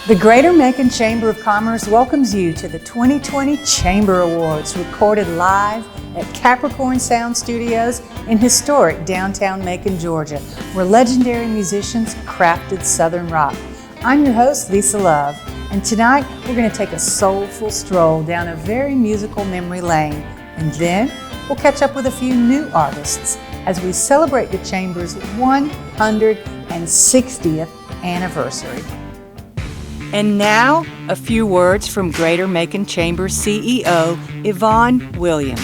The Greater Macon Chamber of Commerce welcomes you to the 2020 Chamber Awards, recorded live at Capricorn Sound Studios in historic downtown Macon, Georgia, where legendary musicians crafted Southern rock. I'm your host, Lisa Love, and tonight we're going to take a soulful stroll down a very musical memory lane, and then we'll catch up with a few new artists as we celebrate the Chamber's 160th anniversary. And now, a few words from Greater Macon Chamber CEO, Yvonne Williams.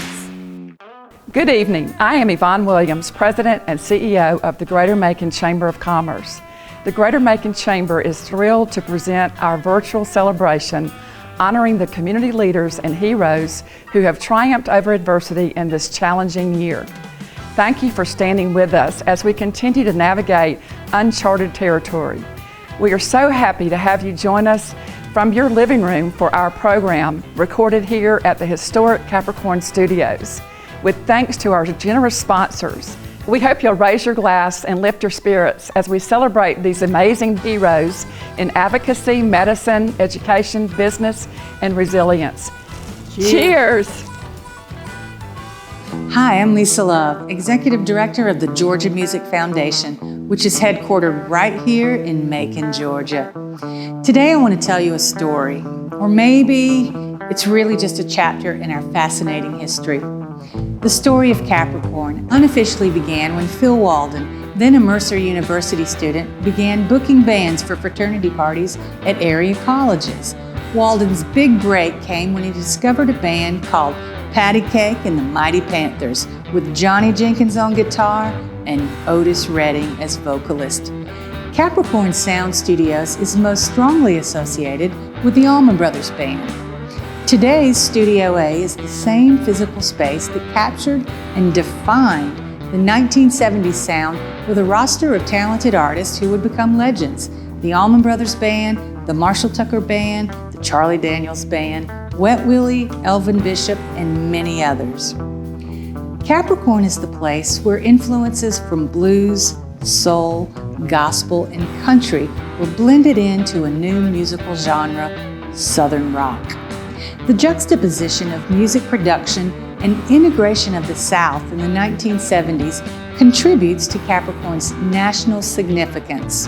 Good evening. I am Yvonne Williams, President and CEO of the Greater Macon Chamber of Commerce. The Greater Macon Chamber is thrilled to present our virtual celebration honoring the community leaders and heroes who have triumphed over adversity in this challenging year. Thank you for standing with us as we continue to navigate uncharted territory. We are so happy to have you join us from your living room for our program, recorded here at the historic Capricorn Studios. With thanks to our generous sponsors, we hope you'll raise your glass and lift your spirits as we celebrate these amazing heroes in advocacy, medicine, education, business, and resilience. Cheers! Hi, I'm Lisa Love, Executive Director of the Georgia Music Foundation, which is headquartered right here in Macon, Georgia. Today I want to tell you a story, or maybe it's really just a chapter in our fascinating history. The story of Capricorn unofficially began when Phil Walden, then a Mercer University student, began booking bands for fraternity parties at area colleges. Walden's big break came when he discovered a band called Patty Cake and the Mighty Panthers, with Johnny Jenkins on guitar and Otis Redding as vocalist. Capricorn Sound Studios is most strongly associated with the Allman Brothers Band. Today's Studio A is the same physical space that captured and defined the 1970s sound, with a roster of talented artists who would become legends: the Allman Brothers Band, the Marshall Tucker Band, the Charlie Daniels Band, Wet Willie, Elvin Bishop, and many others. Capricorn is the place where influences from blues, soul, gospel, and country were blended into a new musical genre, Southern rock. The juxtaposition of music production and integration of the South in the 1970s contributes to Capricorn's national significance.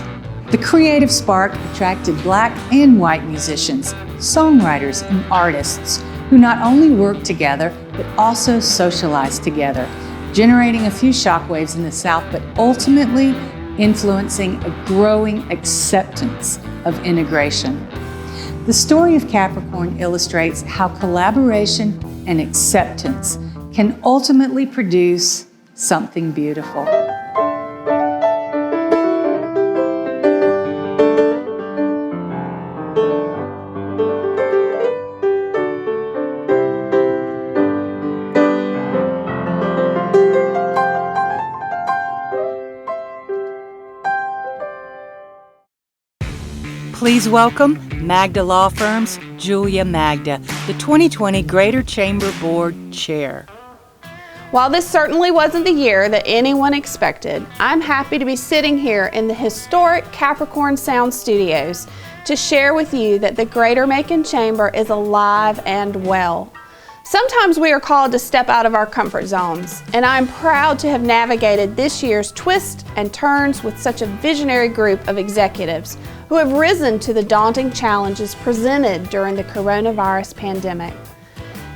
The creative spark attracted Black and white musicians, songwriters, and artists who not only worked together, but also socialized together, generating a few shockwaves in the South, but ultimately influencing a growing acceptance of integration. The story of Capricorn illustrates how collaboration and acceptance can ultimately produce something beautiful. Please welcome Magda Law Firm's Julia Magda, the 2020 Greater Chamber Board Chair. While this certainly wasn't the year that anyone expected, I'm happy to be sitting here in the historic Capricorn Sound Studios to share with you that the Greater Macon Chamber is alive and well. Sometimes we are called to step out of our comfort zones, and I'm proud to have navigated this year's twists and turns with such a visionary group of executives who have risen to the daunting challenges presented during the coronavirus pandemic.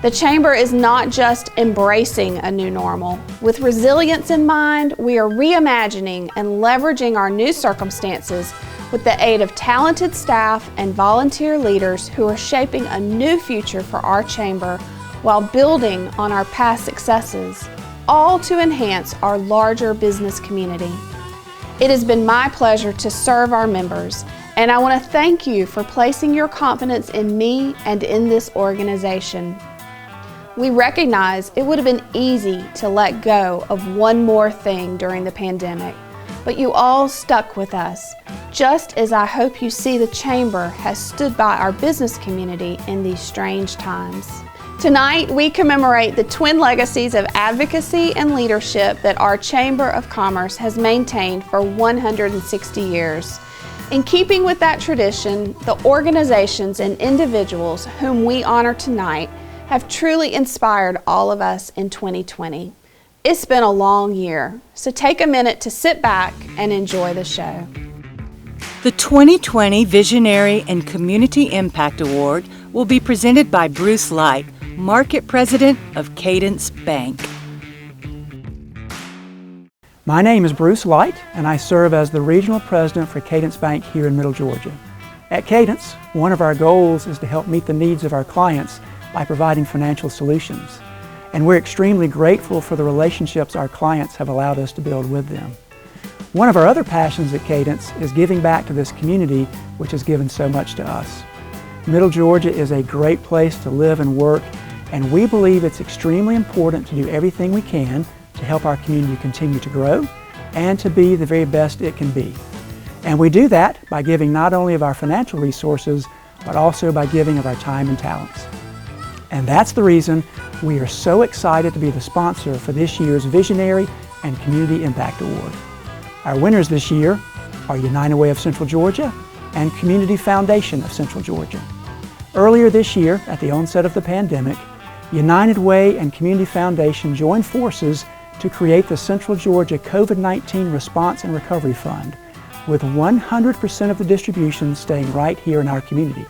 The Chamber is not just embracing a new normal. With resilience in mind, we are reimagining and leveraging our new circumstances with the aid of talented staff and volunteer leaders who are shaping a new future for our Chamber while building on our past successes, all to enhance our larger business community. It has been my pleasure to serve our members, and I want to thank you for placing your confidence in me and in this organization. We recognize it would have been easy to let go of one more thing during the pandemic, but you all stuck with us, just as I hope you see the Chamber has stood by our business community in these strange times. Tonight, we commemorate the twin legacies of advocacy and leadership that our Chamber of Commerce has maintained for 160 years. In keeping with that tradition, the organizations and individuals whom we honor tonight have truly inspired all of us in 2020. It's been a long year, so take a minute to sit back and enjoy the show. The 2020 Visionary and Community Impact Award will be presented by Bruce Light, Market President of Cadence Bank. My name is Bruce Light, and I serve as the Regional President for Cadence Bank here in Middle Georgia. At Cadence, one of our goals is to help meet the needs of our clients by providing financial solutions. And we're extremely grateful for the relationships our clients have allowed us to build with them. One of our other passions at Cadence is giving back to this community, which has given so much to us. Middle Georgia is a great place to live and work, and we believe it's extremely important to do everything we can to help our community continue to grow and to be the very best it can be. And we do that by giving not only of our financial resources, but also by giving of our time and talents. And that's the reason we are so excited to be the sponsor for this year's Visionary and Community Impact Award. Our winners this year are United Way of Central Georgia and Community Foundation of Central Georgia. Earlier this year, at the onset of the pandemic, United Way and Community Foundation joined forces to create the Central Georgia COVID-19 Response and Recovery Fund, with 100% of the distributions staying right here in our community.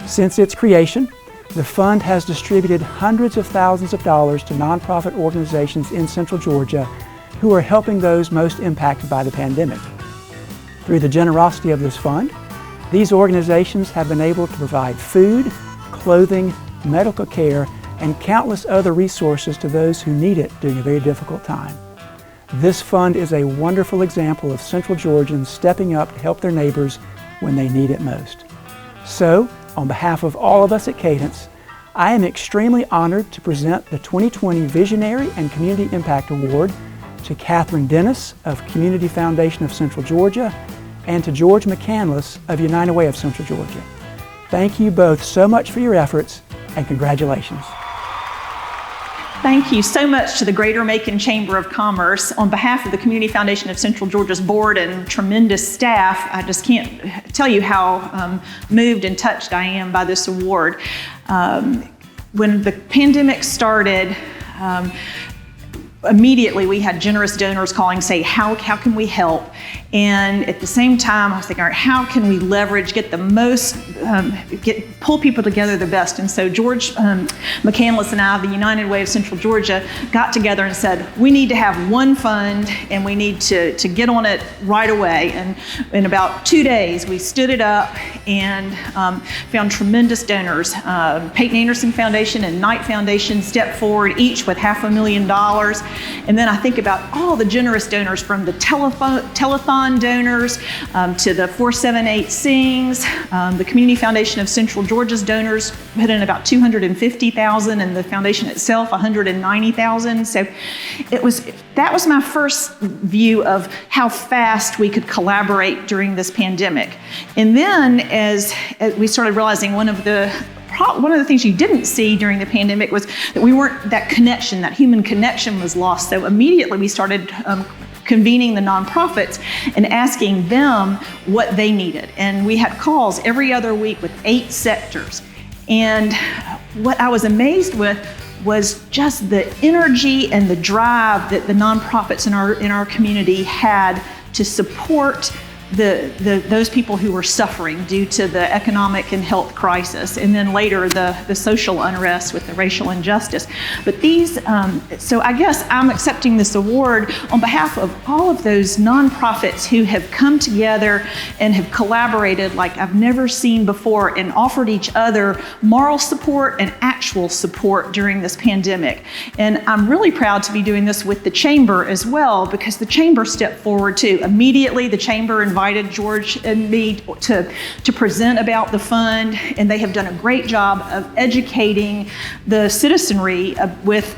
Since its creation, the fund has distributed hundreds of thousands of dollars to nonprofit organizations in Central Georgia who are helping those most impacted by the pandemic. Through the generosity of this fund, these organizations have been able to provide food, clothing, medical care, and countless other resources to those who need it during a very difficult time. This fund is a wonderful example of Central Georgians stepping up to help their neighbors when they need it most. So, on behalf of all of us at Cadence, I am extremely honored to present the 2020 Visionary and Community Impact Award to Catherine Dennis of Community Foundation of Central Georgia and to George McCandless of United Way of Central Georgia. Thank you both so much for your efforts, and congratulations. Thank you so much to the Greater Macon Chamber of Commerce. On behalf of the Community Foundation of Central Georgia's board and tremendous staff, I just can't tell you how moved and touched I am by this award. When the pandemic started, immediately we had generous donors calling, say, how can we help? And at the same time, I was thinking, all right, how can we leverage, get the most, pull people together the best? And so George McCandless and I, the United Way of Central Georgia, got together and said, we need to have one fund and we need to get on it right away. And in about 2 days, we stood it up and found tremendous donors. Peyton Anderson Foundation and Knight Foundation stepped forward, each with $500,000. And then I think about all the generous donors, from the telethon donors to the 478 Sings. The Community Foundation of Central Georgia's donors put in about $250,000, and the foundation itself $190,000. So that was my first view of how fast we could collaborate during this pandemic. And then as we started realizing one of the things you didn't see during the pandemic was that that connection, that human connection was lost. So immediately we started convening the nonprofits and asking them what they needed. And we had calls every other week with 8 sectors. And what I was amazed with was just the energy and the drive that the nonprofits in our community had to support those people who were suffering due to the economic and health crisis, and then later the social unrest with the racial injustice. But so I guess I'm accepting this award on behalf of all of those nonprofits who have come together and have collaborated like I've never seen before and offered each other moral support and actual support during this pandemic. And I'm really proud to be doing this with the Chamber as well, because the Chamber stepped forward too. Immediately, the Chamber invited George and me to present about the fund, and they have done a great job of educating the citizenry with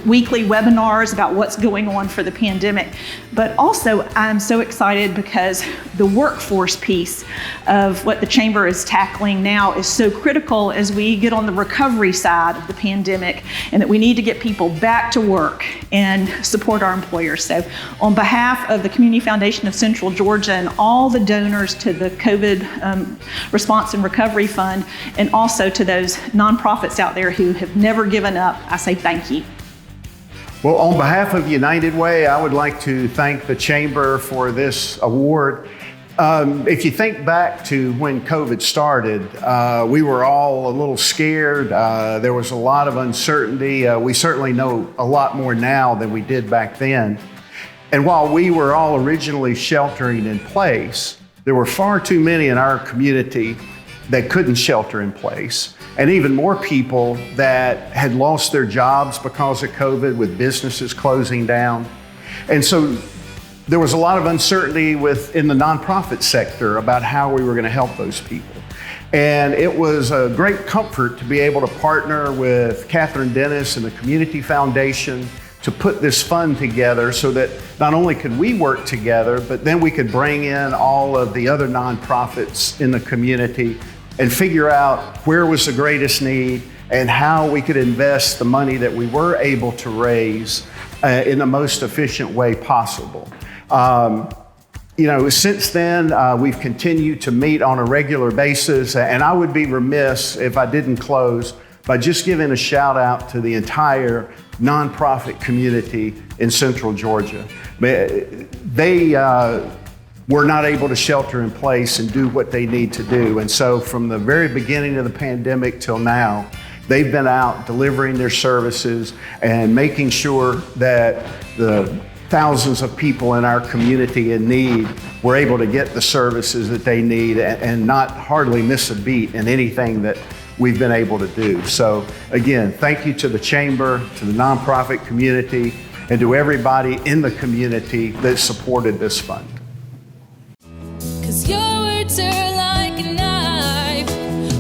weekly webinars about what's going on for the pandemic. But also, I'm so excited because the workforce piece of what the Chamber is tackling now is so critical as we get on the recovery side of the pandemic, and that we need to get people back to work and support our employers. So on behalf of the Community Foundation of Central Georgia Georgia and all the donors to the COVID Response and Recovery Fund, and also to those nonprofits out there who have never given up. I say thank you. Well, on behalf of United Way, I would like to thank the Chamber for this award. If you think back to when COVID started, we were all a little scared. There was a lot of uncertainty. We certainly know a lot more now than we did back then. And while we were all originally sheltering in place, there were far too many in our community that couldn't shelter in place, and even more people that had lost their jobs because of COVID, with businesses closing down. And so there was a lot of uncertainty in the nonprofit sector about how we were going to help those people. And it was a great comfort to be able to partner with Catherine Dennis and the Community Foundation to put this fund together so that not only could we work together, but then we could bring in all of the other nonprofits in the community and figure out where was the greatest need and how we could invest the money that we were able to raise in the most efficient way possible. Since then, we've continued to meet on a regular basis, and I would be remiss if I didn't close by just giving a shout out to the entire nonprofit community in Central Georgia. They were not able to shelter in place and do what they need to do. And so from the very beginning of the pandemic till now, they've been out delivering their services and making sure that the thousands of people in our community in need were able to get the services that they need and not hardly miss a beat in anything that we've been able to do. So again, thank you to the Chamber, to the nonprofit community, and to everybody in the community that supported this fund. 'Cause your words are like a knife.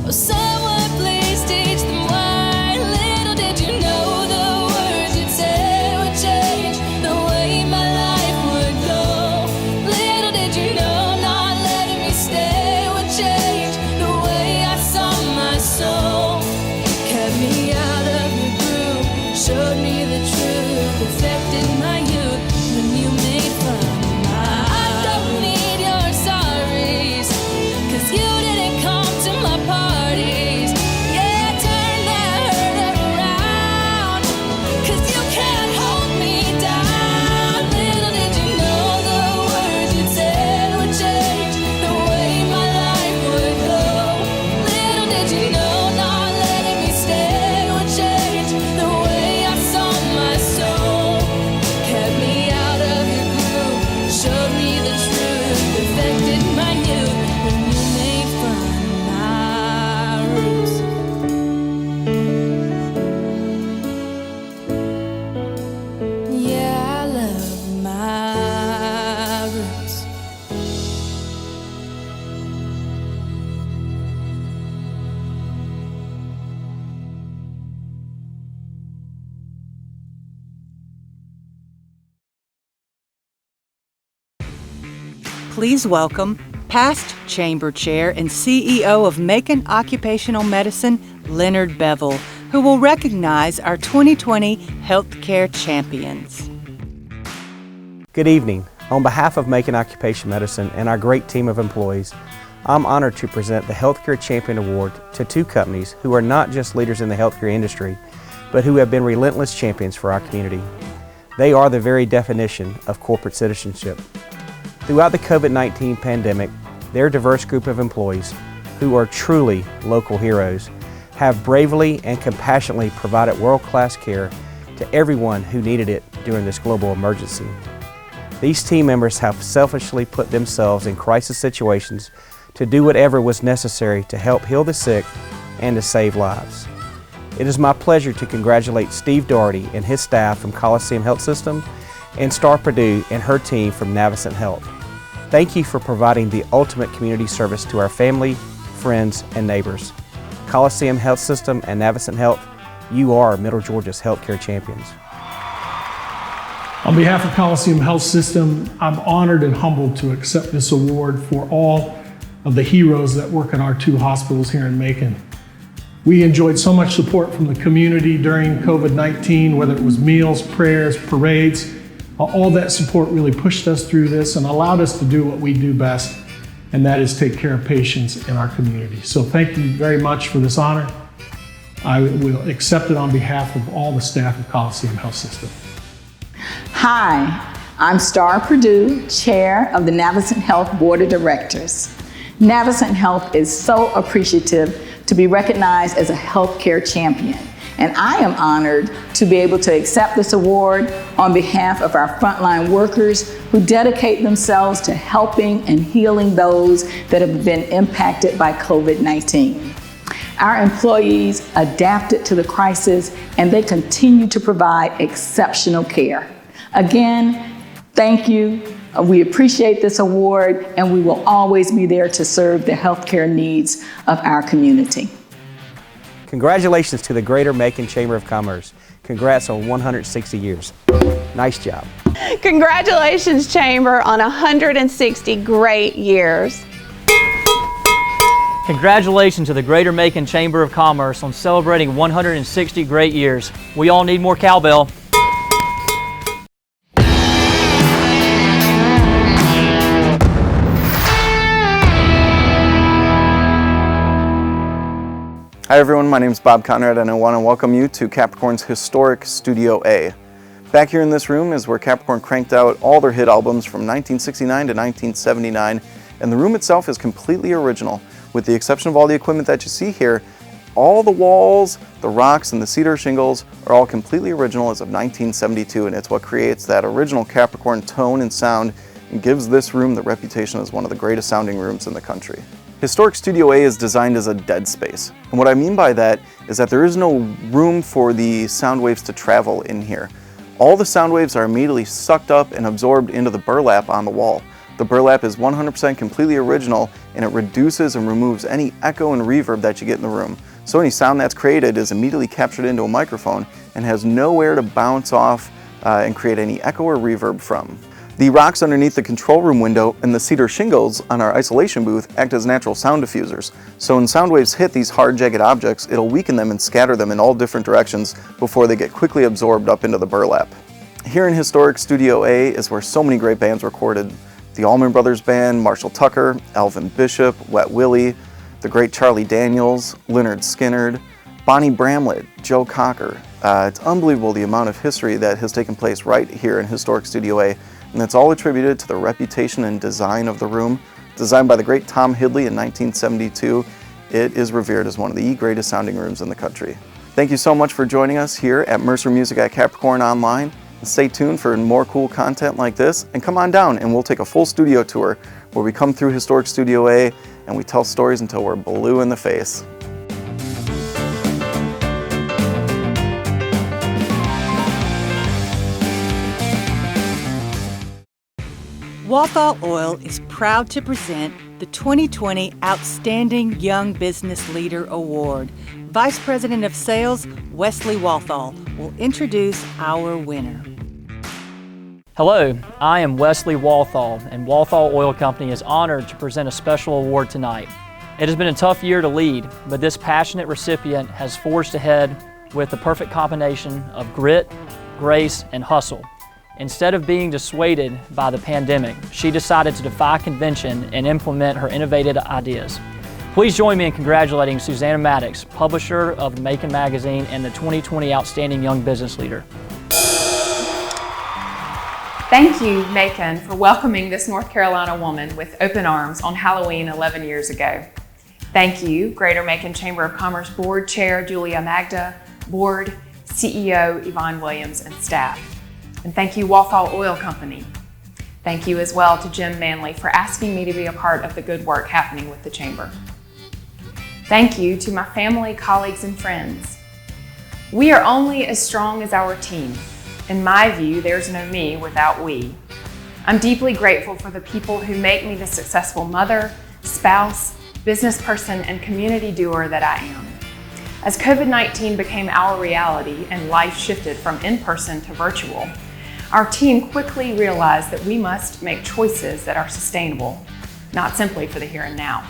Oh, someone please teach them why. Little did you know the words you'd say would change the way my life would go. Little did you know not letting me stay would change the way I saw my soul. Kept me out of the groove, showed me the truth, affected my youth when you made fun of mine. I don't need your sorries, 'cause you didn't come to my parties. Yeah, turn that hurt around, 'cause you can't hold me down. Little did you know the words you'd said would change the way my life would go. Little did you know not letting me stay would change the way I saw my soul. Kept me out of your groove, showed me the truth, affected my youth when you made fun of my roots. Yeah, I love my roots. Please welcome past Chamber Chair and CEO of Macon Occupational Medicine, Leonard Bevel, who will recognize our 2020 Healthcare Champions. Good evening. On behalf of Macon Occupational Medicine and our great team of employees, I'm honored to present the Healthcare Champion Award to two companies who are not just leaders in the healthcare industry, but who have been relentless champions for our community. They are the very definition of corporate citizenship. Throughout the COVID-19 pandemic, their diverse group of employees, who are truly local heroes, have bravely and compassionately provided world-class care to everyone who needed it during this global emergency. These team members have selfishly put themselves in crisis situations to do whatever was necessary to help heal the sick and to save lives. It is my pleasure to congratulate Steve Doherty and his staff from Coliseum Health System and Star Purdue and her team from Navicent Health. Thank you for providing the ultimate community service to our family, friends, and neighbors. Coliseum Health System and Navicent Health, you are Middle Georgia's healthcare champions. On behalf of Coliseum Health System, I'm honored and humbled to accept this award for all of the heroes that work in our two hospitals here in Macon. We enjoyed so much support from the community during COVID-19, whether it was meals, prayers, parades, All that support really pushed us through this and allowed us to do what we do best, and that is take care of patients in our community. So thank you very much for this honor. I will accept it on behalf of all the staff of Coliseum Health System. Hi, I'm Star Perdue, Chair of the Navicent Health Board of Directors. Navicent Health is so appreciative to be recognized as a healthcare champion, and I am honored to be able to accept this award on behalf of our frontline workers who dedicate themselves to helping and healing those that have been impacted by COVID-19. Our employees adapted to the crisis and they continue to provide exceptional care. Again, thank you. We appreciate this award and we will always be there to serve the healthcare needs of our community. Congratulations to the Greater Macon Chamber of Commerce. Congrats on 160 years. Nice job. Congratulations, Chamber, on 160 great years. Congratulations to the Greater Macon Chamber of Commerce on celebrating 160 great years. We all need more cowbell. Hi everyone, my name is Bob Conrad and I want to welcome you to Capricorn's historic Studio A. Back here in this room is where Capricorn cranked out all their hit albums from 1969 to 1979, and the room itself is completely original. With the exception of all the equipment that you see here, all the walls, the rocks, and the cedar shingles are all completely original as of 1972, and it's what creates that original Capricorn tone and sound and gives this room the reputation as one of the greatest sounding rooms in the country. Historic Studio A is designed as a dead space, and what I mean by that is that there is no room for the sound waves to travel in here. All the sound waves are immediately sucked up and absorbed into the burlap on the wall. The burlap is 100% completely original, and it reduces and removes any echo and reverb that you get in the room. So any sound that's created is immediately captured into a microphone and has nowhere to bounce off and create any echo or reverb from. The rocks underneath the control room window and the cedar shingles on our isolation booth act as natural sound diffusers. So when sound waves hit these hard, jagged objects, it'll weaken them and scatter them in all different directions before they get quickly absorbed up into the burlap. Here in Historic Studio A is where so many great bands recorded. The Allman Brothers Band, Marshall Tucker, Elvin Bishop, Wet Willie, the great Charlie Daniels, Lynyrd Skynyrd, Bonnie Bramlett, Joe Cocker. It's unbelievable the amount of history that has taken place right here in Historic Studio A. And that's all attributed to the reputation and design of the room. Designed by the great Tom Hidley in 1972, it is revered as one of the greatest sounding rooms in the country. Thank you so much for joining us here at Mercer Music at Capricorn Online. And stay tuned for more cool content like this, and come on down and we'll take a full studio tour where we come through Historic Studio A and we tell stories until we're blue in the face. Walthall Oil is proud to present the 2020 Outstanding Young Business Leader Award. Vice President of Sales, Wesley Walthall, will introduce our winner. Hello, I am Wesley Walthall, and Walthall Oil Company is honored to present a special award tonight. It has been a tough year to lead, but this passionate recipient has forged ahead with the perfect combination of grit, grace, and hustle. Instead of being dissuaded by the pandemic, she decided to defy convention and implement her innovative ideas. Please join me in congratulating Susanna Maddox, publisher of Macon Magazine and the 2020 Outstanding Young Business Leader. Thank you, Macon, for welcoming this North Carolina woman with open arms on Halloween 11 years ago. Thank you, Greater Macon Chamber of Commerce Board Chair Julia Magda, Board CEO Yvonne Williams, and staff. And thank you, Walthall Oil Company. Thank you as well to Jim Manley for asking me to be a part of the good work happening with the Chamber. Thank you to my family, colleagues, and friends. We are only as strong as our team. In my view, there's no me without we. I'm deeply grateful for the people who make me the successful mother, spouse, business person, and community doer that I am. As COVID-19 became our reality and life shifted from in-person to virtual, our team quickly realized that we must make choices that are sustainable, not simply for the here and now.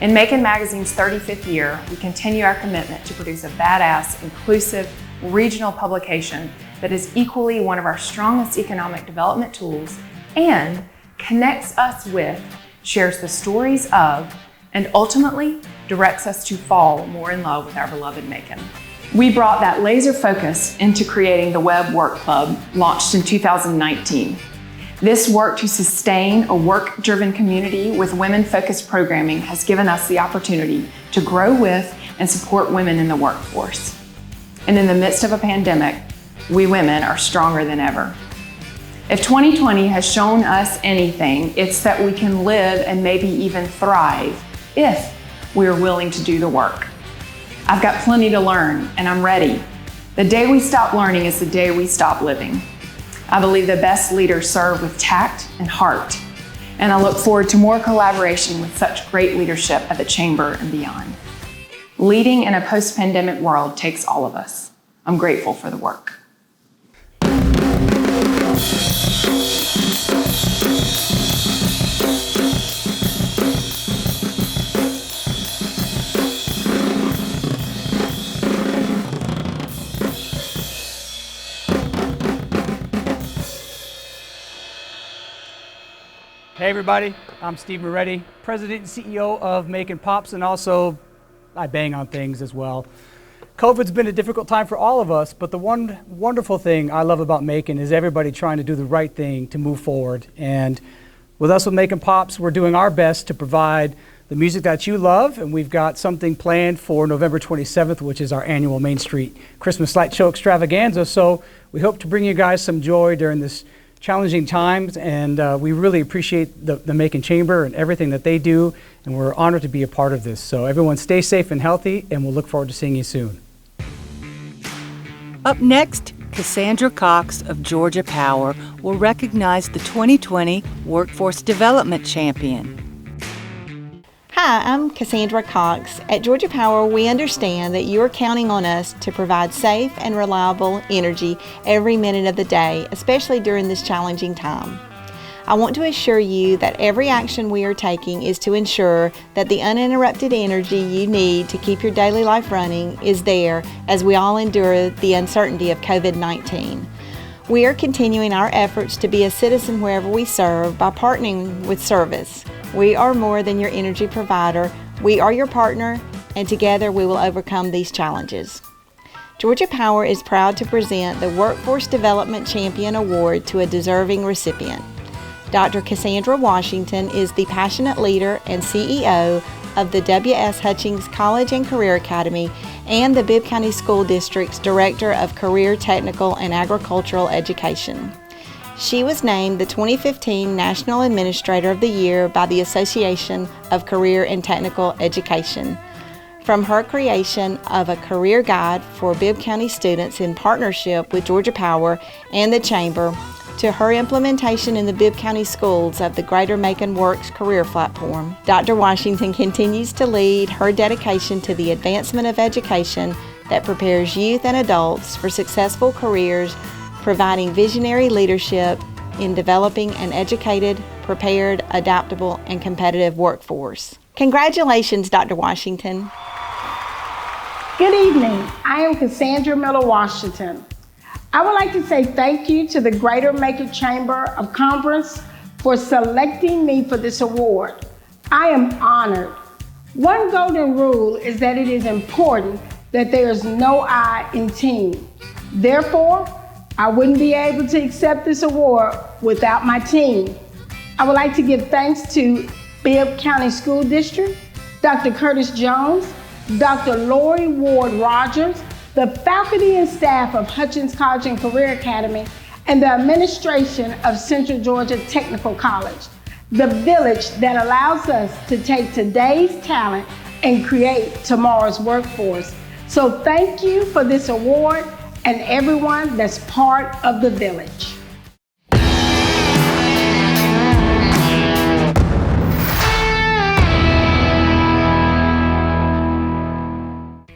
In Macon Magazine's 35th year, we continue our commitment to produce a badass, inclusive, regional publication that is equally one of our strongest economic development tools and connects us with, shares the stories of, and ultimately directs us to fall more in love with our beloved Macon. We brought that laser focus into creating the Web Work Club, launched in 2019. This work to sustain a work-driven community with women-focused programming has given us the opportunity to grow with and support women in the workforce. And in the midst of a pandemic, we women are stronger than ever. If 2020 has shown us anything, it's that we can live and maybe even thrive if we are willing to do the work. I've got plenty to learn, and I'm ready. The day we stop learning is the day we stop living. I believe the best leaders serve with tact and heart, and I look forward to more collaboration with such great leadership at the Chamber and beyond. Leading in a post-pandemic world takes all of us. I'm grateful for the work. Hey everybody, I'm Steve Moretti, President and CEO of Macon Pops, and also I bang on things as well. COVID's been a difficult time for all of us, but the one wonderful thing I love about Macon is everybody trying to do the right thing to move forward. And with us with Macon Pops, we're doing our best to provide the music that you love, and we've got something planned for November 27th, which is our annual Main Street Christmas Light Show Extravaganza. So we hope to bring you guys some joy during this challenging times, and we really appreciate the Macon Chamber and everything that they do, and we're honored to be a part of this. So everyone stay safe and healthy, and we'll look forward to seeing you soon. Up next, Cassandra Cox of Georgia Power will recognize the 2020 Workforce Development Champion. Hi, I'm Cassandra Cox. At Georgia Power, we understand that you are counting on us to provide safe and reliable energy every minute of the day, especially during this challenging time. I want to assure you that every action we are taking is to ensure that the uninterrupted energy you need to keep your daily life running is there as we all endure the uncertainty of COVID-19. We are continuing our efforts to be a citizen wherever we serve by partnering with service. We are more than your energy provider. We are your partner, and together we will overcome these challenges. Georgia Power is proud to present the Workforce Development Champion Award to a deserving recipient. Dr. Cassandra Washington is the passionate leader and CEO of the W.S. Hutchings College and Career Academy and the Bibb County School District's Director of Career, Technical, and Agricultural Education. She was named the 2015 National Administrator of the Year by the Association of Career and Technical Education. From her creation of a career guide for Bibb County students in partnership with Georgia Power and the Chamber, to her implementation in the Bibb County schools of the Greater Macon Works career platform, Dr. Washington continues to lead her dedication to the advancement of education that prepares youth and adults for successful careers, providing visionary leadership in developing an educated, prepared, adaptable, and competitive workforce. Congratulations, Dr. Washington. Good evening. I am Cassandra Miller Washington. I would like to say thank you to the Greater Macon Chamber of Commerce for selecting me for this award. I am honored. One golden rule is that it is important that there is no I in team. Therefore, I wouldn't be able to accept this award without my team. I would like to give thanks to Bibb County School District, Dr. Curtis Jones, Dr. Lori Ward Rogers, the faculty and staff of Hutchins College and Career Academy, and the administration of Central Georgia Technical College, the village that allows us to take today's talent and create tomorrow's workforce. So thank you for this award and everyone that's part of the village.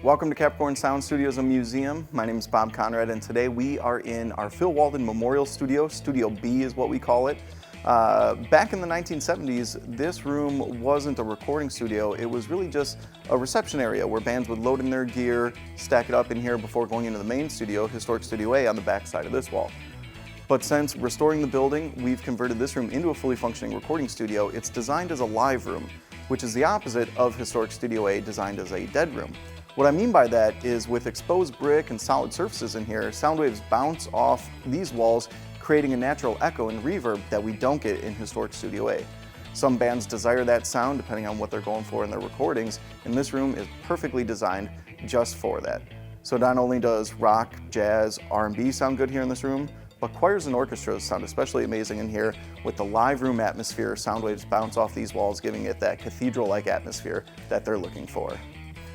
Welcome to Capricorn Sound Studios and Museum. My name is Bob Conrad, and today we are in our Phil Walden Memorial Studio. Studio B is what we call it. Back in the 1970s, this room wasn't a recording studio. It was really just a reception area where bands would load in their gear, stack it up in here before going into the main studio, Historic Studio A, on the back side of this wall. But since restoring the building, we've converted this room into a fully functioning recording studio. It's designed as a live room, which is the opposite of Historic Studio A, designed as a dead room. What I mean by that is with exposed brick and solid surfaces in here, sound waves bounce off these walls, creating a natural echo and reverb that we don't get in Historic Studio A. Some bands desire that sound depending on what they're going for in their recordings, and this room is perfectly designed just for that. So not only does rock, jazz, R&B sound good here in this room, but choirs and orchestras sound especially amazing in here with the live room atmosphere. Sound waves bounce off these walls, giving it that cathedral-like atmosphere that they're looking for.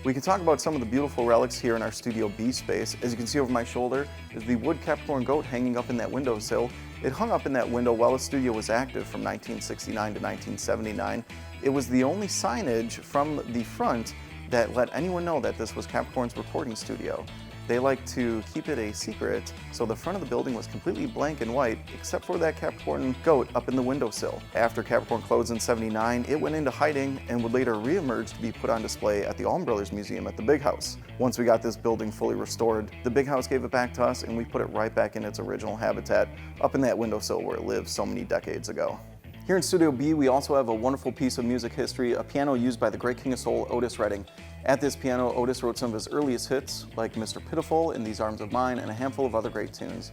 We can talk about some of the beautiful relics here in our Studio B space. As you can see over my shoulder is the wood Capricorn goat hanging up in that windowsill. It hung up in that window while the studio was active from 1969 to 1979. It was the only signage from the front that let anyone know that this was Capricorn's recording studio. They like to keep it a secret, so the front of the building was completely blank and white, except for that Capricorn goat up in the windowsill. After Capricorn closed in '79, it went into hiding and would later reemerge to be put on display at the Allman Brothers Museum at the Big House. Once we got this building fully restored, the Big House gave it back to us and we put it right back in its original habitat, up in that windowsill where it lived so many decades ago. Here in Studio B, we also have a wonderful piece of music history, a piano used by the great king of soul, Otis Redding. At this piano, Otis wrote some of his earliest hits, like Mr. Pitiful, In These Arms of Mine, and a handful of other great tunes.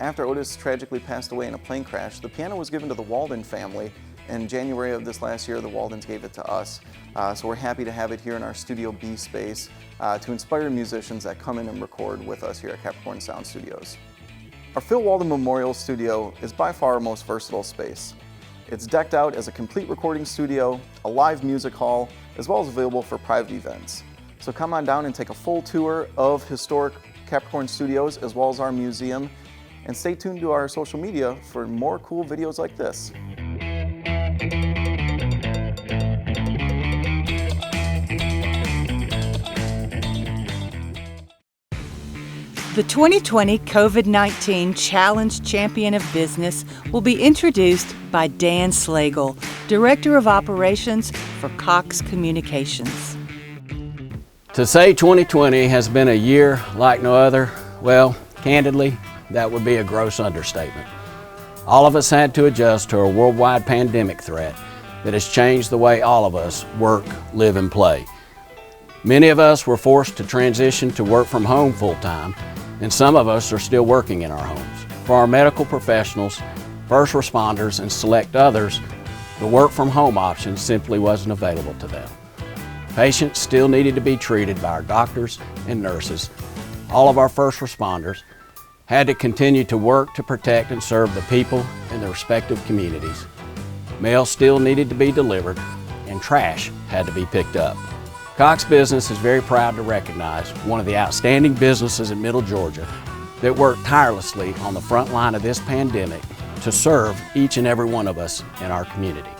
After Otis tragically passed away in a plane crash, the piano was given to the Walden family. In January of this last year, the Waldens gave it to us. So we're happy to have it here in our Studio B space to inspire musicians that come in and record with us here at Capricorn Sound Studios. Our Phil Walden Memorial Studio is by far our most versatile space. It's decked out as a complete recording studio, a live music hall, as well as available for private events. So come on down and take a full tour of historic Capricorn Studios as well as our museum, and stay tuned to our social media for more cool videos like this. The 2020 COVID-19 Challenge Champion of Business will be introduced by Dan Slagle, Director of Operations for Cox Communications. To say 2020 has been a year like no other, well, candidly, that would be a gross understatement. All of us had to adjust to a worldwide pandemic threat that has changed the way all of us work, live, and play. Many of us were forced to transition to work from home full-time, and some of us are still working in our homes. For our medical professionals, first responders, and select others, the work from home option simply wasn't available to them. Patients still needed to be treated by our doctors and nurses. All of our first responders had to continue to work to protect and serve the people in their respective communities. Mail still needed to be delivered, and trash had to be picked up. Cox Business is very proud to recognize one of the outstanding businesses in Middle Georgia that worked tirelessly on the front line of this pandemic to serve each and every one of us in our community.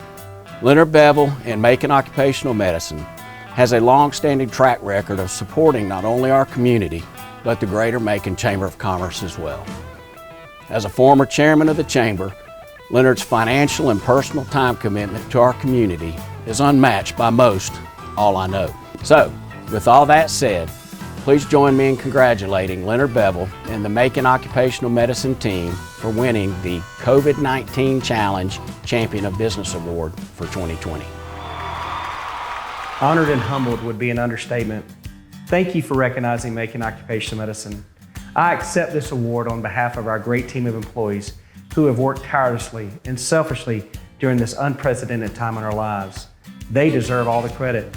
Leonard Bevel in Macon Occupational Medicine has a long-standing track record of supporting not only our community, but the Greater Macon Chamber of Commerce as well. As a former chairman of the Chamber, Leonard's financial and personal time commitment to our community is unmatched by most, all I know. So, with all that said, please join me in congratulating Leonard Bevel and the Macon Occupational Medicine team for winning the COVID-19 Challenge Champion of Business Award for 2020. Honored and humbled would be an understatement. Thank you for recognizing Macon Occupational Medicine. I accept this award on behalf of our great team of employees who have worked tirelessly and selfishly during this unprecedented time in our lives. They deserve all the credit.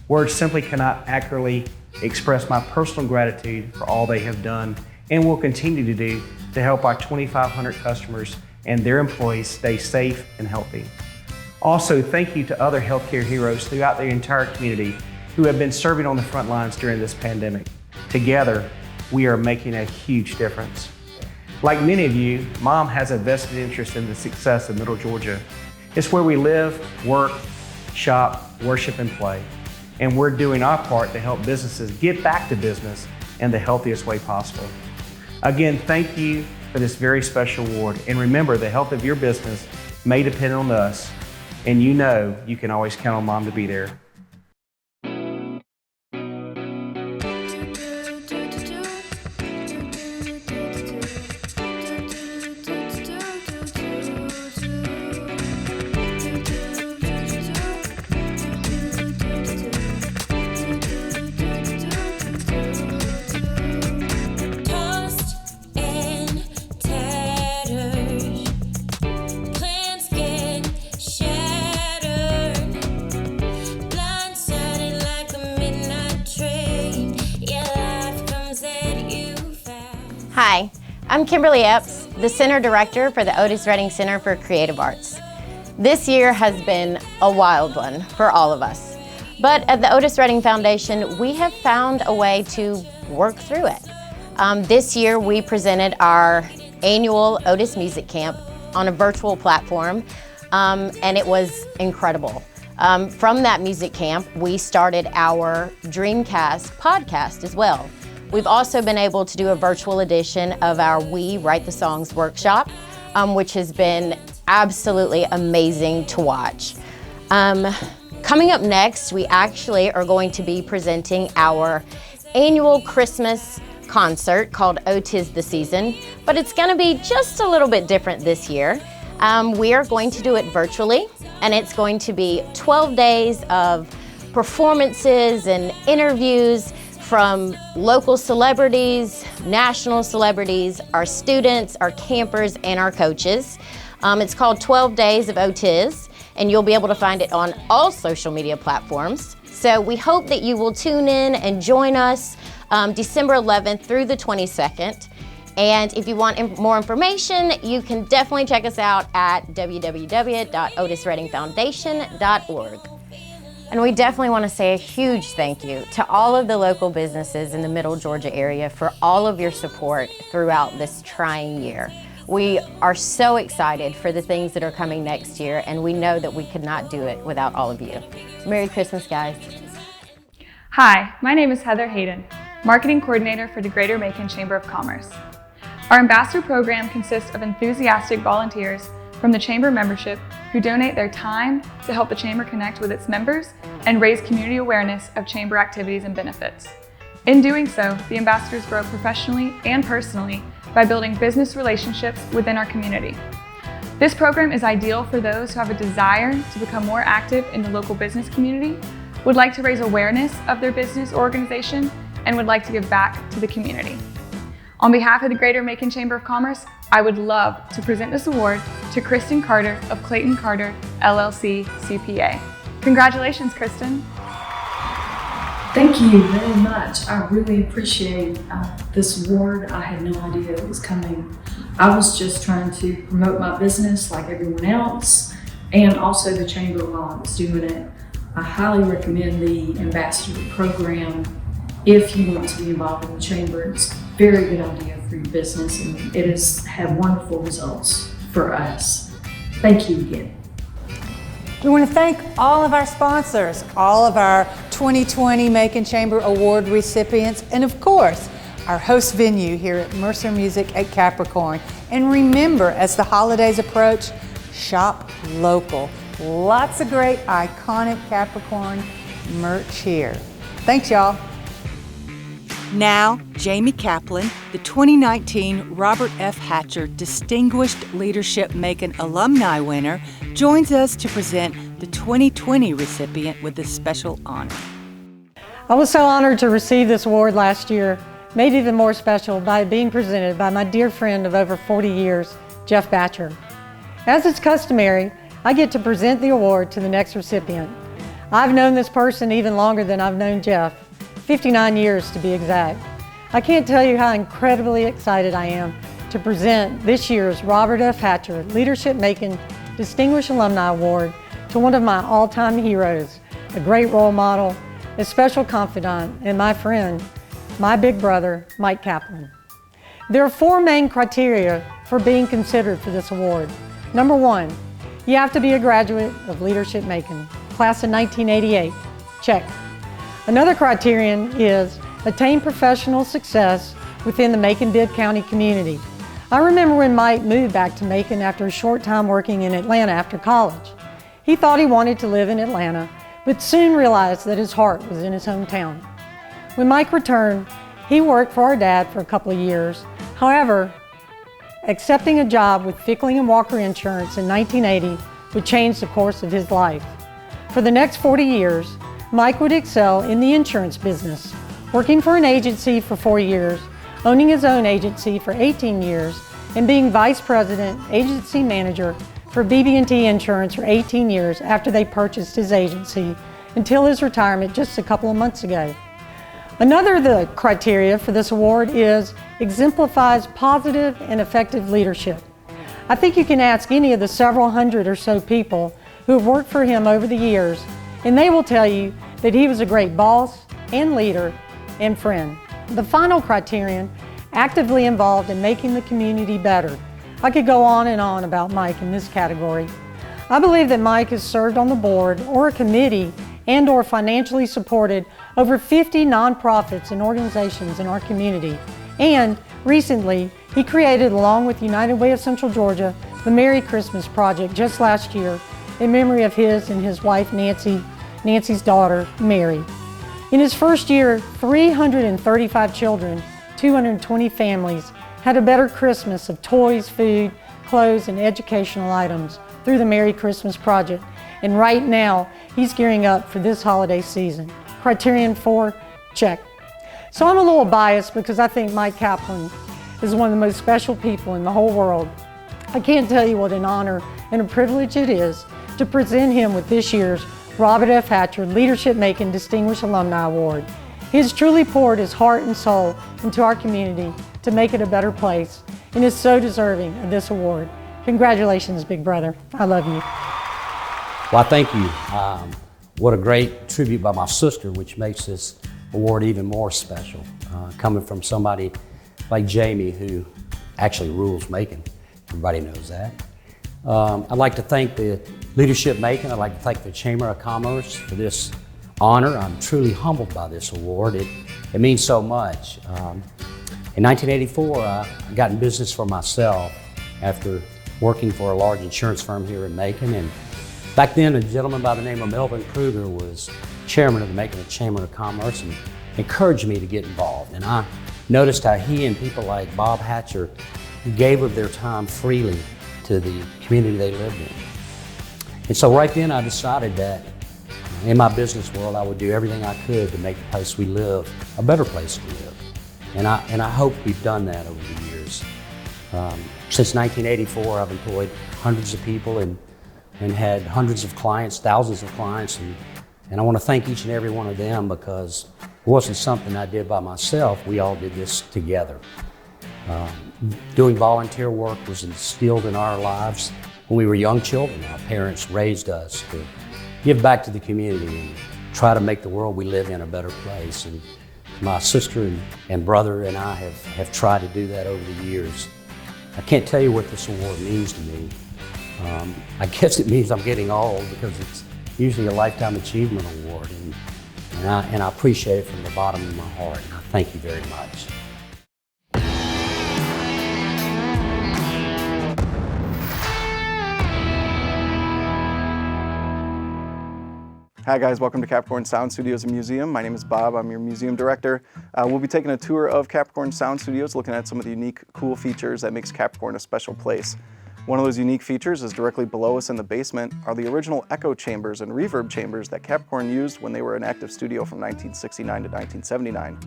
Words simply cannot accurately express my personal gratitude for all they have done and will continue to do to help our 2,500 customers and their employees stay safe and healthy. Also, thank you to other healthcare heroes throughout the entire community who have been serving on the front lines during this pandemic. Together, we are making a huge difference. Like many of you, Mom has a vested interest in the success of Middle Georgia. It's where we live, work, shop, worship, and play. And we're doing our part to help businesses get back to business in the healthiest way possible. Again, thank you for this very special award. And remember, the health of your business may depend on us, and you know you can always count on Mom to be there. Hi, I'm Kimberly Epps, the Center Director for the Otis Redding Center for Creative Arts. This year has been a wild one for all of us, but at the Otis Redding Foundation, we have found a way to work through it. This year, we presented our annual Otis Music Camp on a virtual platform, and it was incredible. From that music camp, we started our Dreamcast podcast as well. We've also been able to do a virtual edition of our We Write the Songs workshop, which has been absolutely amazing to watch. Coming up next, we actually are going to be presenting our annual Christmas concert called Oh 'Tis the Season, but it's going to be just a little bit different this year. We are going to do it virtually, and it's going to be 12 days of performances and interviews from local celebrities, national celebrities, our students, our campers, and our coaches. It's called 12 Days of Otis, and you'll be able to find it on all social media platforms. So we hope that you will tune in and join us December 11th through the 22nd. And if you want more information, you can definitely check us out at www.otisreddingfoundation.org. And we definitely want to say a huge thank you to all of the local businesses in the Middle Georgia area for all of your support throughout this trying year. We are so excited for the things that are coming next year, and we know that we could not do it without all of you. Merry Christmas, guys. Hi, my name is Heather Hayden, Marketing Coordinator for the Greater Macon Chamber of Commerce. Our ambassador program consists of enthusiastic volunteers from the Chamber membership who donate their time to help the Chamber connect with its members and raise community awareness of Chamber activities and benefits. In doing so, the ambassadors grow professionally and personally by building business relationships within our community. This program is ideal for those who have a desire to become more active in the local business community, would like to raise awareness of their business or organization, and would like to give back to the community. On behalf of the Greater Macon Chamber of Commerce, I would love to present this award to Kristen Carter of Clayton Carter, LLC CPA. Congratulations, Kristen. Thank you very much. I really appreciate this award. I had no idea it was coming. I was just trying to promote my business like everyone else, and also the Chamber while I was doing it. I highly recommend the Ambassador Program if you want to be involved in the Chamber. It's a very good idea for your business, and it has had wonderful results for us. Thank you again. We want to thank all of our sponsors, all of our 2020 Macon Chamber Award recipients, and of course, our host venue here at Mercer Music at Capricorn. And remember, as the holidays approach, shop local. Lots of great iconic Capricorn merch here. Thanks, y'all. Now, Jamie Kaplan, the 2019 Robert F. Hatcher Distinguished Leadership Macon Alumni winner, joins us to present the 2020 recipient with this special honor. I was so honored to receive this award last year, made even more special by it being presented by my dear friend of over 40 years, Jeff Batcher. As is customary, I get to present the award to the next recipient. I've known this person even longer than I've known Jeff, 59 years to be exact. I can't tell you how incredibly excited I am to present this year's Robert F. Hatcher Leadership Macon Distinguished Alumni Award to one of my all-time heroes, a great role model, a special confidant, and my friend, my big brother, Mike Kaplan. There are 4 main criteria for being considered for this award. Number 1, you have to be a graduate of Leadership Macon, class of 1988. Check. Another criterion is attain professional success within the Macon-Bibb County community. I remember when Mike moved back to Macon after a short time working in Atlanta after college. He thought he wanted to live in Atlanta, but soon realized that his heart was in his hometown. When Mike returned, he worked for our dad for a couple of years. However, accepting a job with Fickling & Walker Insurance in 1980 would change the course of his life. For the next 40 years, Mike would excel in the insurance business, working for an agency for 4 years, owning his own agency for 18 years, and being Vice President, Agency Manager for BB&T Insurance for 18 years after they purchased his agency until his retirement just a couple of months ago. Another of the criteria for this award is exemplifies positive and effective leadership. I think you can ask any of the several hundred or so people who have worked for him over the years, and they will tell you that he was a great boss and leader and friend. The final criterion, actively involved in making the community better. I could go on and on about Mike in this category. I believe that Mike has served on the board or a committee and/or financially supported over 50 nonprofits and organizations in our community. And recently, he created, along with United Way of Central Georgia, the Merry Christmas Project just last year in memory of his and his wife Nancy, Nancy's daughter Mary. In his first year, 335 children, 220 families had a better Christmas of toys, food, clothes, and educational items through the Merry Christmas Project. And right now, he's gearing up for this holiday season. Criterion 4, check. So I'm a little biased because I think Mike Kaplan is one of the most special people in the whole world. I can't tell you what an honor and a privilege it is to present him with this year's Robert F. Hatcher Leadership Macon Distinguished Alumni Award. He has truly poured his heart and soul into our community to make it a better place and is so deserving of this award. Congratulations, big brother. I love you. Well, thank you. What a great tribute by my sister, which makes this award even more special. Coming from somebody like Jamie, who actually rules Macon. Everybody knows that. I'd like to thank the Leadership Macon. I'd like to thank the Chamber of Commerce for this honor. I'm truly humbled by this award. It means so much. In 1984, I got in business for myself after working for a large insurance firm here in Macon. And back then, a gentleman by the name of Melvin Kruger was chairman of the Macon Chamber of Commerce and encouraged me to get involved. And I noticed how he and people like Bob Hatcher gave of their time freely to the community they lived in. And so right then I decided that in my business world I would do everything I could to make the place we live a better place to live. And I hope we've done that over the years. Since 1984 I've employed hundreds of people and had hundreds of clients, thousands of clients, and I want to thank each and every one of them because it wasn't something I did by myself. We all did this together. Doing volunteer work was instilled in our lives when we were young children. Our parents raised us to give back to the community and try to make the world we live in a better place. And my sister and brother and I have tried to do that over the years. I can't tell you what this award means to me. I guess it means I'm getting old because it's usually a Lifetime Achievement Award. And I appreciate it from the bottom of my heart. And I thank you very much. Hi guys, welcome to Capricorn Sound Studios and Museum. My name is Bob, I'm your museum director. We'll be taking a tour of Capricorn Sound Studios, looking at some of the unique, cool features that makes Capricorn a special place. One of those unique features is directly below us in the basement are the original echo chambers and reverb chambers that Capricorn used when they were an active studio from 1969 to 1979.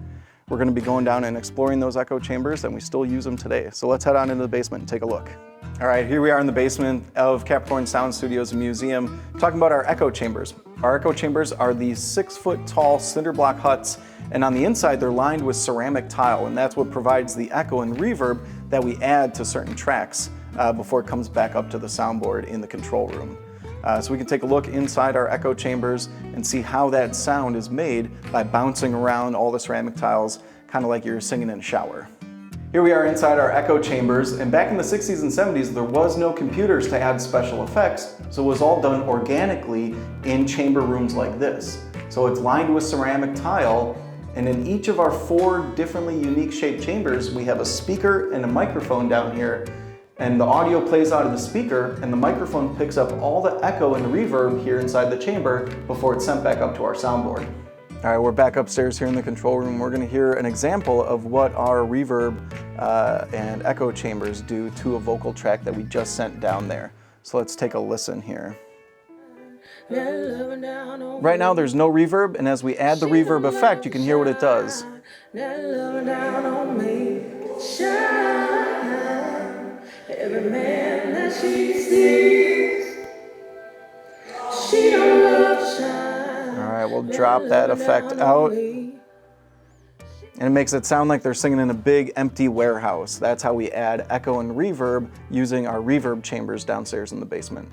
We're going to be going down and exploring those echo chambers, and we still use them today. So let's head on into the basement and take a look. All right, here we are in the basement of Capricorn Sound Studios and Museum, talking about our echo chambers. Our echo chambers are these 6-foot tall cinder block huts, and on the inside they're lined with ceramic tile, and that's what provides the echo and reverb that we add to certain tracks before it comes back up to the soundboard in the control room. So we can take a look inside our echo chambers and see how that sound is made by bouncing around all the ceramic tiles, kind of like you're singing in a shower. Here we are inside our echo chambers, and back in the 60s and 70s there was no computers to add special effects, so it was all done organically in chamber rooms like this. So it's lined with ceramic tile, And in each of our 4 differently unique shaped chambers, we have a speaker and a microphone down here, and the audio plays out of the speaker, and the microphone picks up all the echo and the reverb here inside the chamber before it's sent back up to our soundboard. All right, we're back upstairs here in the control room. We're gonna hear an example of what our reverb and echo chambers do to a vocal track that we just sent down there. So let's take a listen here. Right now there's no reverb, and as we add the reverb effect, you can hear what it does. Every man that she sees, she don't love shine. All right, we'll drop that effect out. And it makes it sound like they're singing in a big empty warehouse. That's how we add echo and reverb using our reverb chambers downstairs in the basement.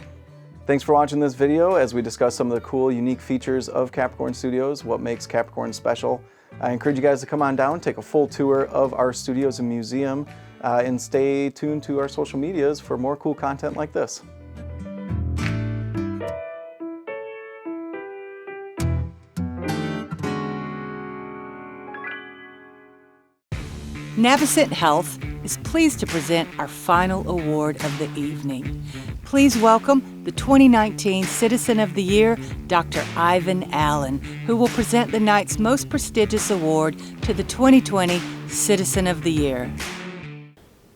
Thanks for watching this video as we discuss some of the cool, unique features of Capricorn Studios, what makes Capricorn special. I encourage you guys to come on down, take a full tour of our studios and museum, and stay tuned to our social medias for more cool content like this. Navicent Health is pleased to present our final award of the evening. Please welcome the 2019 Citizen of the Year, Dr. Ivan Allen, who will present the night's most prestigious award to the 2020 Citizen of the Year.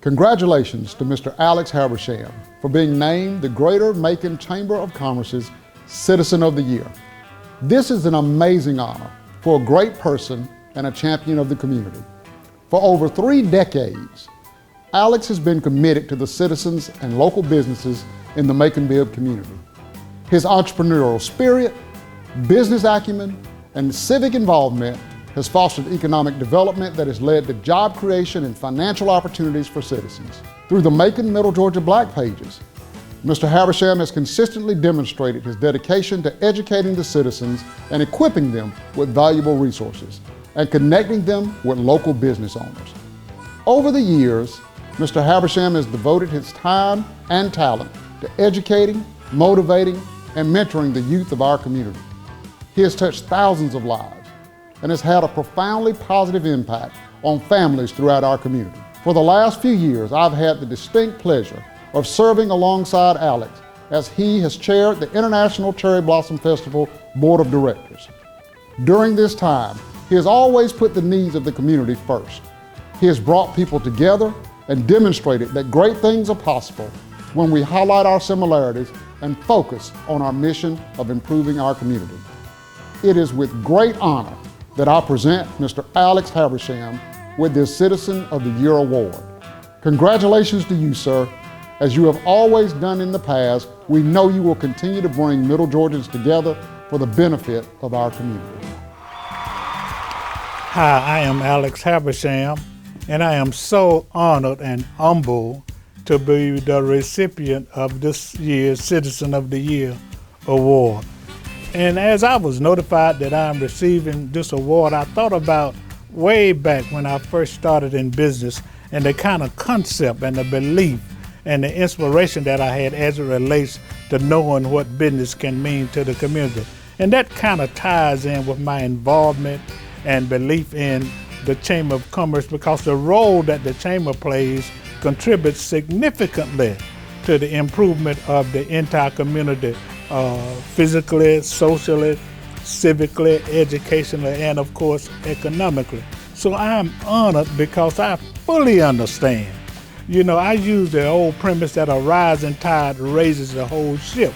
Congratulations to Mr. Alex Habersham for being named the Greater Macon Chamber of Commerce's Citizen of the Year. This is an amazing honor for a great person and a champion of the community. For over 3 decades, Alex has been committed to the citizens and local businesses in the Macon-Bibb community. His entrepreneurial spirit, business acumen, and civic involvement has fostered economic development that has led to job creation and financial opportunities for citizens. Through the Macon Middle Georgia Black Pages, Mr. Habersham has consistently demonstrated his dedication to educating the citizens and equipping them with valuable resources and connecting them with local business owners. Over the years, Mr. Habersham has devoted his time and talent to educating, motivating, and mentoring the youth of our community. He has touched thousands of lives and has had a profoundly positive impact on families throughout our community. For the last few years, I've had the distinct pleasure of serving alongside Alex as he has chaired the International Cherry Blossom Festival Board of Directors. During this time, he has always put the needs of the community first. He has brought people together and demonstrated that great things are possible when we highlight our similarities and focus on our mission of improving our community. It is with great honor that I present Mr. Alex Habersham with this Citizen of the Year award. Congratulations to you, sir. As you have always done in the past, we know you will continue to bring Middle Georgians together for the benefit of our community. Hi, I am Alex Habersham, and I am so honored and humbled to be the recipient of this year's Citizen of the Year award. And as I was notified that I'm receiving this award, I thought about way back when I first started in business and the kind of concept and the belief and the inspiration that I had as it relates to knowing what business can mean to the community. And that kind of ties in with my involvement and belief in the Chamber of Commerce, because the role that the Chamber plays contributes significantly to the improvement of the entire community, physically, socially, civically, educationally, and of course, economically. So I'm honored because I fully understand. You know, I use the old premise that a rising tide raises the whole ship.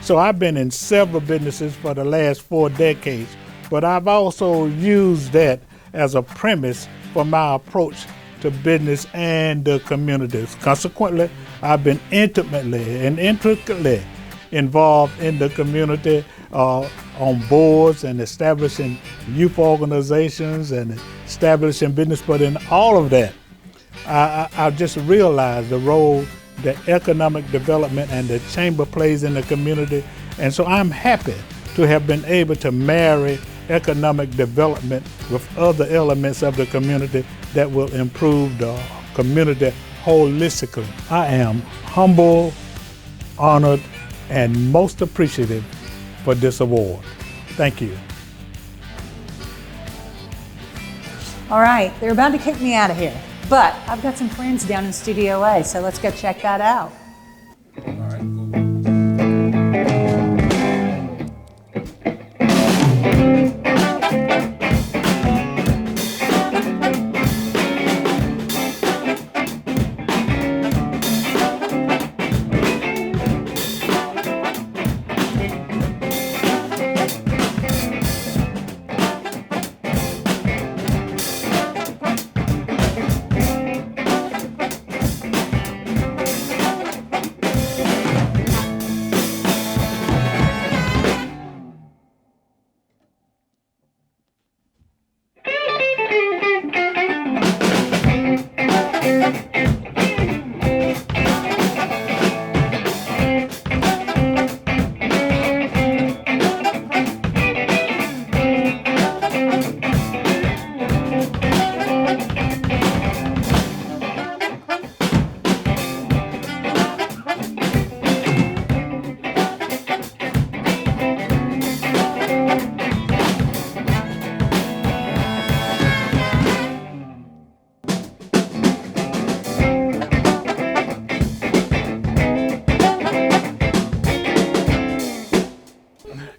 So I've been in several businesses for the last 4 decades, but I've also used that as a premise for my approach to business and the communities. Consequently, I've been intimately and intricately involved in the community on boards and establishing youth organizations and establishing business. But in all of that, I just realized the role that economic development and the Chamber plays in the community. And so I'm happy to have been able to marry economic development with other elements of the community that will improve the community holistically. I am humble, honored, and most appreciative for this award. Thank you. All right, they're about to kick me out of here, but I've got some friends down in Studio A, so let's go check that out.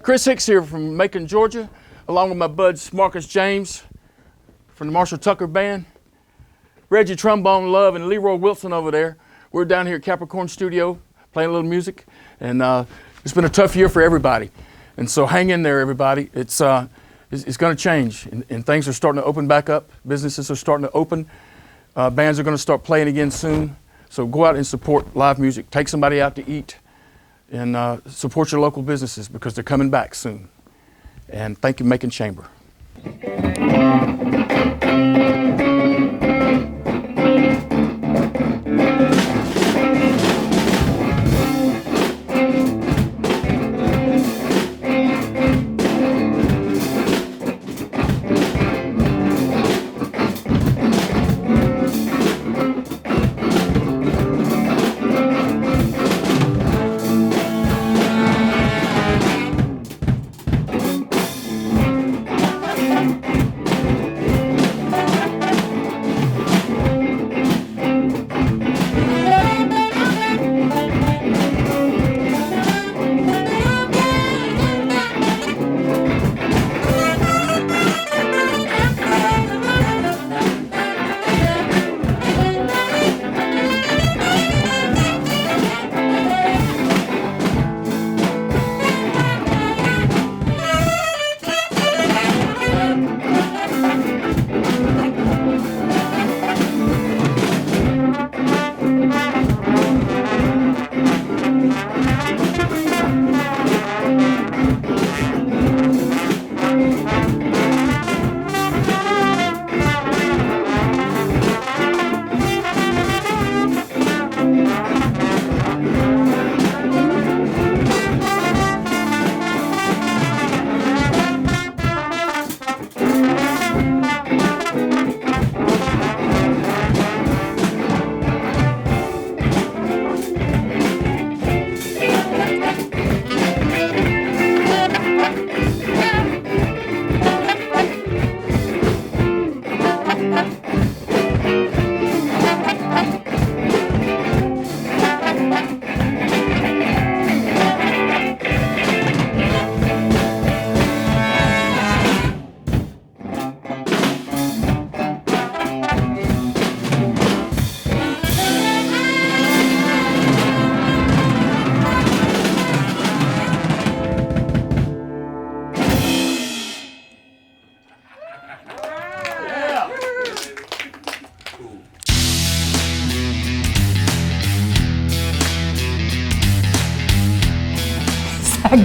Chris Hicks here from Macon, Georgia, along with my buds Marcus James from the Marshall Tucker Band, Reggie Trombone Love, and Leroy Wilson over there. We're down here at Capricorn Studio playing a little music, and it's been a tough year for everybody. And so hang in there, everybody. It's going to change, and things are starting to open back up. Businesses are starting to open. Bands are going to start playing again soon. So go out and support live music. Take somebody out to eat. And support your local businesses because they're coming back soon. And thank you, Macon Chamber.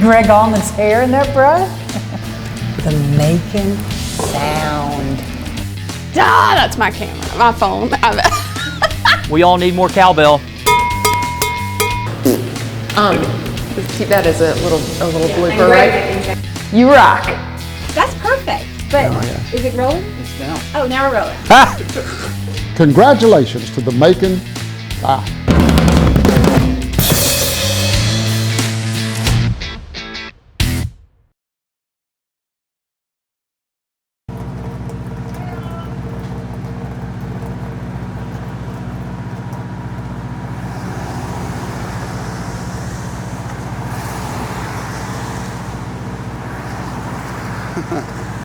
Greg Allman's hair in that brush? The Macon sound. Ah, that's my camera, my phone. We all need more cowbell. Keep that as a little blooper, right? You rock. That's perfect. But is it rolling? It's down. Oh, now we're rolling. Congratulations to the Macon